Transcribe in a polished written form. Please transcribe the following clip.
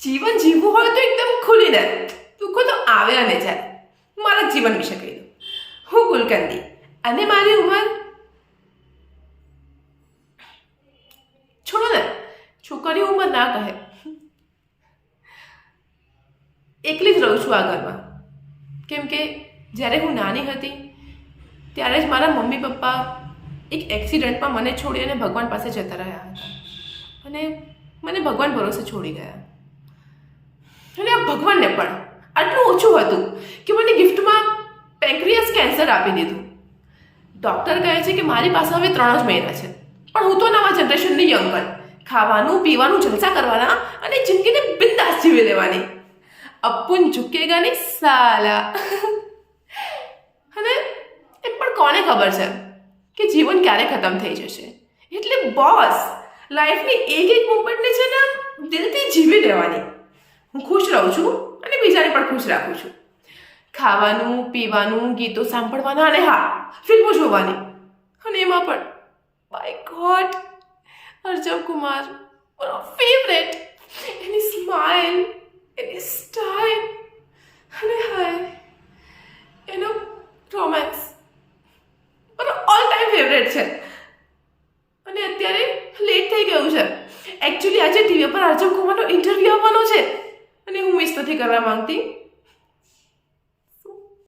જીવન જીવવું હોય તો એકદમ ખુલીને, દુઃખો તો આવે અને જાય. મારા જીવન વિશે કહી દઉં. હું ગુલકંદી અને મારી ઉંમર, છોડો ને, છોકરીઓ ઉંમર ના કહે. એકલી જ રહું છું આ ઘરમાં, કેમ કે જ્યારે હું નાની હતી ત્યારે જ મારા મમ્મી પપ્પા એક એક્સિડન્ટમાં મને છોડી અને ભગવાન પાસે જતા રહ્યા હતા અને મને ભગવાન ભરોસે છોડી ગયા. અને આ ભગવાનને પણ આટલું ઓછું હતું કે મને ગિફ્ટમાં પેન્ક્રિયાસ કેન્સર આપી દીધું. ડૉક્ટર કહે છે કે મારી પાસે હવે 3 જ મહિના છે, પણ હું તો નવા જનરેશનની યંગ ગર્લ, ખાવાનું પીવાનું જલસા કરવાના અને જિંદગીને બિંદાસ જીવી લેવાની. અપુન ઝુકેગા નહીં સાલા. અને એમ પણ કોને ખબર છે કે જીવન ક્યારે ખતમ થઈ જશે. એટલે બોસ, લાઈફની એક મોમેન્ટને છે ને આમ દિલથી જીવી લેવાની. હું ખુશ રહું છું અને બીજાને પણ ખુશ રાખું છું. ખાવાનું પીવાનું, ગીતો સાંભળવાના અને હા, ફિલ્મો જોવાની. અને એમાં પણ બાય ગોડ, અર્જવ કુમાર મારો ફેવરેટ. એની સ્માઇલ, એની સ્ટાઇલ અને હાય એનો રોમેન્સ મારો ઓલ ટાઈમ ફેવરેટ છે. અને અત્યારે લેટ થઈ ગયું છે. એકચ્યુઅલી આજે ટીવી પર અર્જવ કુમારનો ઇન્ટરવ્યૂ આવવાનો છે અને હું મિસ નથી કરવા માંગતી.